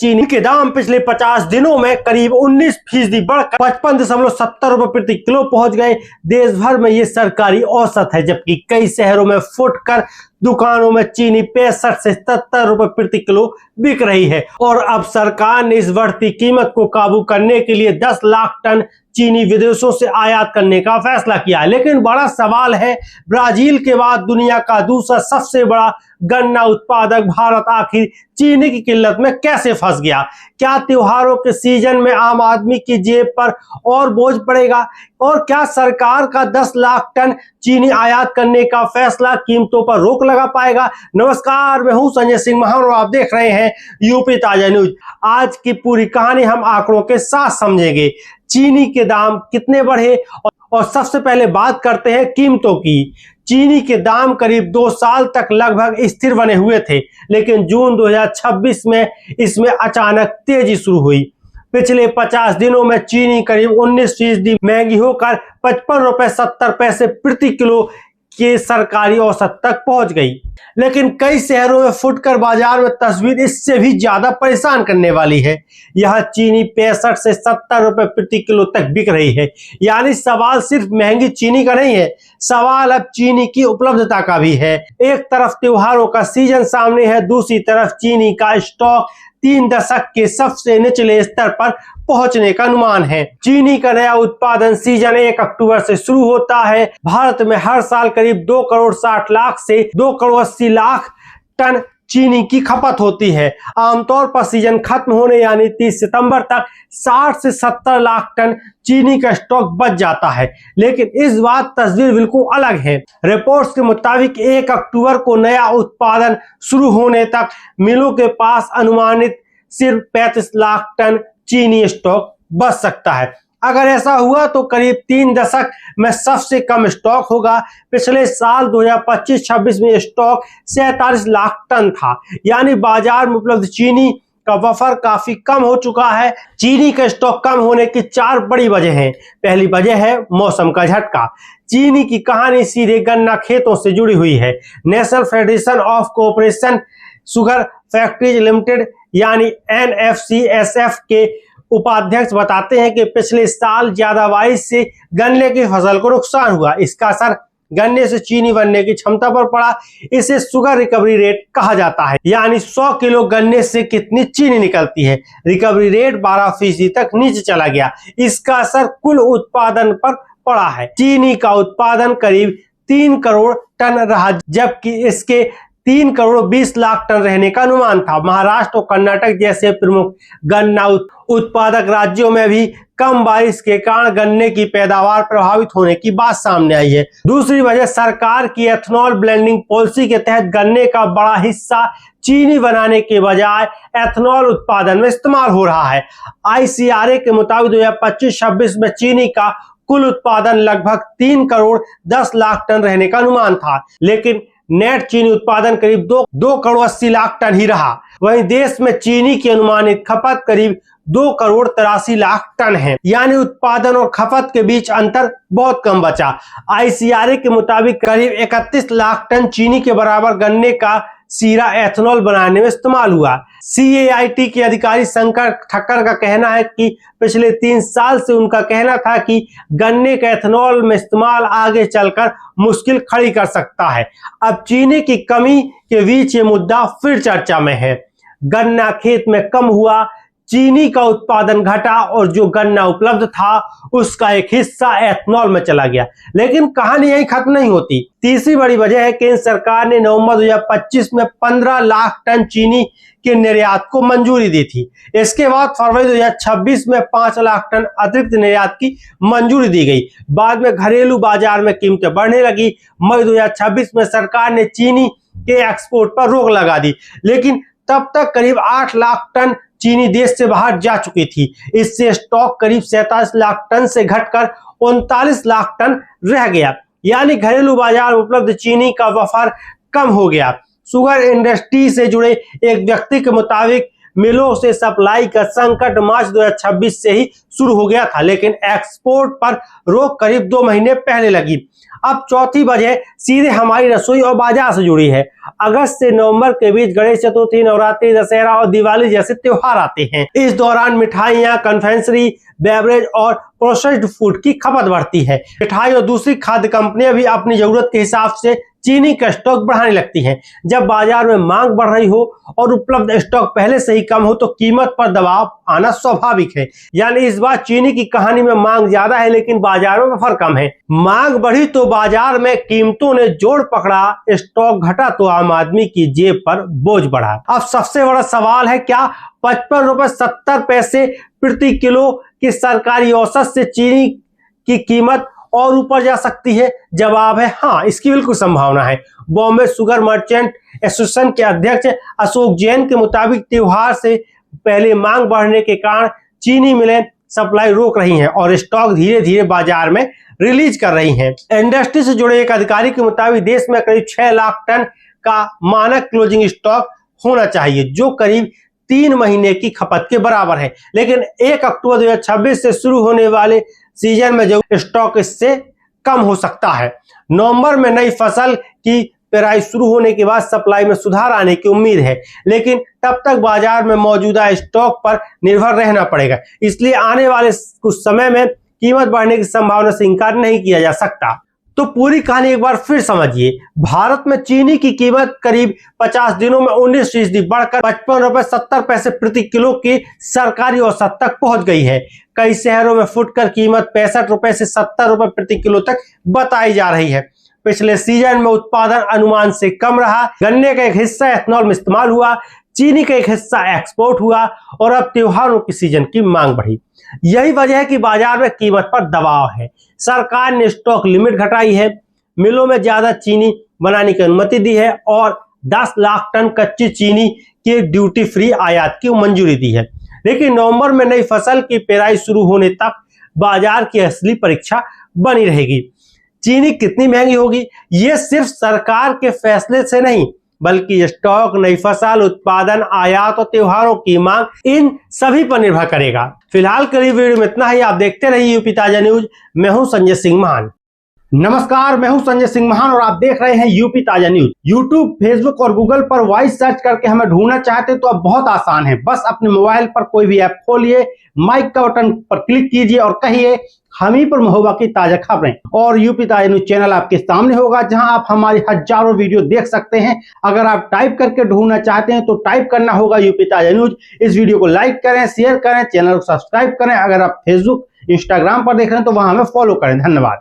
चीनी के दाम पिछले 50 दिनों में करीब 19% बढ़कर 55.70 रुपए प्रति किलो पहुंच गए। देश भर में ये सरकारी औसत है, जबकि कई शहरों में फुटकर दुकानों में चीनी 65 से 77 रुपए प्रति किलो बिक रही है। और अब सरकार ने इस बढ़ती कीमत को काबू करने के लिए 10 लाख टन चीनी विदेशों से आयात करने का फैसला किया है। लेकिन बड़ा सवाल है, ब्राजील के बाद दुनिया का दूसरा सबसे बड़ा गन्ना उत्पादक भारत आखिर चीनी की किल्लत में कैसे फंस गया? क्या त्योहारों के सीजन में आम आदमी की जेब पर और बोझ पड़ेगा? और क्या सरकार का 10 लाख टन चीनी आयात करने का फैसला कीमतों पर रोक लगा पाएगा? नमस्कार, मैं हूं संजय सिंह महान और आप देख रहे हैं यूपी ताजा न्यूज। आज की पूरी कहानी हम आंकड़ों के साथ समझेंगे। चीनी के दाम कितने बढ़े और सबसे पहले बात करते हैं कीमतों की। चीनी के दाम करीब 2 साल तक लगभग स्थिर बने हुए थे, लेकिन जून 2026 में इसमें अचानक तेजी शुरू हुई। पिछले 50 दिनों में चीनी करीब 19% महंगी होकर 55 रुपए 70 पैसे प्रति किलो के सरकारी औसत तक पहुंच गई। लेकिन कई शहरों में फुटकर बाजार में तस्वीर इससे भी ज्यादा परेशान करने वाली है। यह चीनी 65 से 70 रुपए प्रति किलो तक बिक रही है। यानी सवाल सिर्फ महंगी चीनी का नहीं है, सवाल अब चीनी की उपलब्धता का भी है। एक तरफ त्योहारों का सीजन सामने है, दूसरी तरफ चीनी का स्टॉक 3 दशक के सबसे निचले स्तर पर पहुंचने का अनुमान है। चीनी का नया उत्पादन सीजन 1 अक्टूबर से शुरू होता है। भारत में हर साल करीब 2 करोड़ 60 लाख से 2 करोड़ 80 लाख टन चीनी की खपत होती है। आमतौर पर सीजन खत्म होने यानी 30 सितंबर तक 60 से 70 लाख टन चीनी का स्टॉक बच जाता है। लेकिन इस बार तस्वीर बिल्कुल अलग है। रिपोर्ट्स के मुताबिक 1 अक्टूबर को नया उत्पादन शुरू होने तक मिलों के पास अनुमानित सिर्फ 35 लाख टन चीनी स्टॉक बच सकता है। अगर ऐसा हुआ तो करीब 3 दशक में सबसे कम स्टॉक होगा। पिछले साल 2025-26 में स्टॉक 47 लाख टन था। यानी बाजार में उपलब्ध चीनी का बफर काफी कम हो चुका है। चीनी का स्टॉक कम होने की 4 बड़ी वजह हैं। पहली वजह है मौसम का झटका। चीनी की कहानी सीधे गन्ना खेतों से जुड़ी हुई है। National federation of cooperation sugar factories limited यानी NFCSF के उपाध्यक्ष बताते हैं कि पिछले साल ज्यादा बारिश से गन्ने की फसल को नुकसान हुआ। इसका असर गन्ने से चीनी बनने की क्षमता पर पड़ा। इसे शुगर रिकवरी रेट कहा जाता है, यानी 100 किलो गन्ने से कितनी चीनी निकलती है। रिकवरी रेट 12% तक नीचे चला गया। इसका असर कुल उत्पादन पर पड़ा है। चीनी का उत्पादन करीब 3 करोड़ टन रहा, जबकि इसके 3 करोड़ 20 लाख टन रहने का अनुमान था। महाराष्ट्र और कर्नाटक जैसे प्रमुख गन्ना उत्पादक राज्यों में भी कम बारिश के कारण गन्ने की पैदावार प्रभावित होने की बात सामने आई है। दूसरी वजह सरकार की एथनॉल ब्लेंडिंग पॉलिसी के तहत गन्ने का बड़ा हिस्सा चीनी बनाने के बजाय एथनॉल उत्पादन में इस्तेमाल हो रहा है। ICRA के मुताबिक 2025-26 में चीनी का कुल उत्पादन लगभग 3 करोड़ 10 लाख टन रहने का अनुमान था, लेकिन नेट चीनी उत्पादन करीब 2 करोड़ 80 लाख टन ही रहा। वहीं देश में चीनी की अनुमानित खपत करीब 2 करोड़ 83 लाख टन है। यानी उत्पादन और खपत के बीच अंतर बहुत कम बचा। ICRA के मुताबिक करीब 31 लाख टन चीनी के बराबर गन्ने का सीरा एथनॉल बनाने में इस्तेमाल हुआ। CAIT के अधिकारी शंकर ठक्कर का कहना है कि पिछले 3 साल से उनका कहना था कि गन्ने का एथनॉल में इस्तेमाल आगे चलकर मुश्किल खड़ी कर सकता है। अब चीनी की कमी के बीच ये मुद्दा फिर चर्चा में है। गन्ना खेत में कम हुआ, चीनी का उत्पादन घटा और जो गन्ना उपलब्ध था उसका एक हिस्सा एथनॉल में चला गया। लेकिन कहानी यही खत्म नहीं होती। तीसरी बड़ी वजह है केंद्र सरकार ने नवंबर 2025 में 15 लाख टन चीनी के निर्यात को मंजूरी दी थी। इसके बाद फरवरी 2026 में 5 लाख टन अतिरिक्त निर्यात की मंजूरी दी गई। बाद में घरेलू बाजार में कीमतें बढ़ने लगी। मई 2026 में सरकार ने चीनी के एक्सपोर्ट पर रोक लगा दी, लेकिन तब तक करीब 8 लाख टन चीनी देश से बाहर जा चुकी थी। इससे स्टॉक करीब 47 लाख टन से घटकर 39 लाख टन रह गया। यानी घरेलू बाजार में उपलब्ध चीनी का बफर कम हो गया। शुगर इंडस्ट्री से जुड़े एक व्यक्ति के मुताबिक मिलों से सप्लाई का संकट मार्च 2026 से ही शुरू हो गया था, लेकिन एक्सपोर्ट पर रोक करीब 2 महीने पहले लगी। अब चौथी वजह सीधे हमारी रसोई और बाजार से जुड़ी है। अगस्त से नवंबर के बीच गणेश चतुर्थी, नवरात्रि, दशहरा और दिवाली जैसे त्योहार आते हैं। इस दौरान मिठाइयां, कन्फेक्शनरी, बेवरेज और प्रोसेस्ड फूड की खपत बढ़ती है। मिठाई और दूसरी खाद्य कंपनियां भी अपनी जरूरत के हिसाब से चीनी का स्टॉक बढ़ाने लगती हैं। जब बाजार में मांग बढ़ रही हो और उपलब्ध स्टॉक पहले से ही कम हो तो कीमत पर दबाव आना स्वाभाविक है। यानी इस बार चीनी की कहानी में मांग ज्यादा है लेकिन बाजारों में फर्क कम है। मांग बढ़ी तो बाजार में कीमतों ने जोर पकड़ा, स्टॉक घटा तो आम आदमी की जेब पर बोझ बढ़ा। अब सबसे बड़ा सवाल है, क्या 55 रुपए 70 पैसे प्रति किलो की सरकारी औसत से चीनी की कीमत और ऊपर जा सकती है? जवाब है हाँ, इसकी बिल्कुल संभावना है। बॉम्बे शुगर मर्चेंट एसोसिएशन के अध्यक्ष अशोक जैन के मुताबिक त्योहार से पहले मांग बढ़ने के कारण चीनी मिलें सप्लाई रोक रही हैं और स्टॉक धीरे धीरे बाजार में रिलीज कर रही हैं। इंडस्ट्री से जुड़े एक अधिकारी के मुताबिक देश में करीब 6 लाख टन का मानक क्लोजिंग स्टॉक होना चाहिए, जो करीब 3 महीने की खपत के बराबर है। लेकिन 1 अक्टूबर 2026 से शुरू होने वाले सीजन में जो स्टॉक इससे कम हो सकता है। नवंबर में नई फसल की पेराई शुरू होने के बाद सप्लाई में सुधार आने की उम्मीद है, लेकिन तब तक बाजार में मौजूदा स्टॉक पर निर्भर रहना पड़ेगा। इसलिए आने वाले कुछ समय में कीमत बढ़ने की संभावना से इनकार नहीं किया जा सकता। तो पूरी कहानी एक बार फिर समझिए। भारत में चीनी की कीमत करीब 50 दिनों में 19% बढ़कर 55 रुपए 70 पैसे प्रति किलो की सरकारी औसत तक पहुंच गई है। कई शहरों में फुटकर कीमत 65 रुपए से 70 रुपए प्रति किलो तक बताई जा रही है। पिछले सीजन में उत्पादन अनुमान से कम रहा। गन्ने का एक हिस्सा एथेनॉल में इस्तेमाल हुआ, चीनी का एक हिस्सा एक्सपोर्ट हुआ और अब त्योहारों की सीजन की मांग बढ़ी। यही वजह है कि बाजार में कीमत पर दबाव है। सरकार ने स्टॉक लिमिट घटाई है, मिलों में ज्यादा चीनी बनाने की अनुमति दी है और 10 लाख टन कच्ची चीनी के ड्यूटी फ्री आयात की मंजूरी दी है। लेकिन नवंबर में नई फसल की पेराई शुरू होने तक बाजार की असली परीक्षा बनी रहेगी। चीनी कितनी महंगी होगी, ये सिर्फ सरकार के फैसले से नहीं बल्कि स्टॉक, नई फसल, उत्पादन, आयात और त्योहारों की मांग, इन सभी पर निर्भर करेगा। फिलहाल के लिए वीडियो में इतना ही। आप देखते रहिए यूपी ताजा न्यूज। मैं हूं संजय सिंह महान। नमस्कार, मैं हूं संजय सिंह महान और आप देख रहे हैं यूपी ताजा न्यूज। यूट्यूब, फेसबुक और गूगल पर वॉइस सर्च करके हमें ढूंढना चाहते तो अब बहुत आसान है। बस अपने मोबाइल पर कोई भी ऐप खोलिए, माइक का बटन पर क्लिक कीजिए और कहिए हम ही पर महोबा की ताजा खबरें, और यूपी ताजा न्यूज चैनल आपके सामने होगा जहां आप हमारी हजारों वीडियो देख सकते हैं। अगर आप टाइप करके ढूंढना चाहते हैं तो टाइप करना होगा यूपी ताजा न्यूज। इस वीडियो को लाइक करें, शेयर करें, चैनल को सब्सक्राइब करें। अगर आप फेसबुक, इंस्टाग्राम पर देख रहे हैं तो वहां हमें फॉलो करें। धन्यवाद।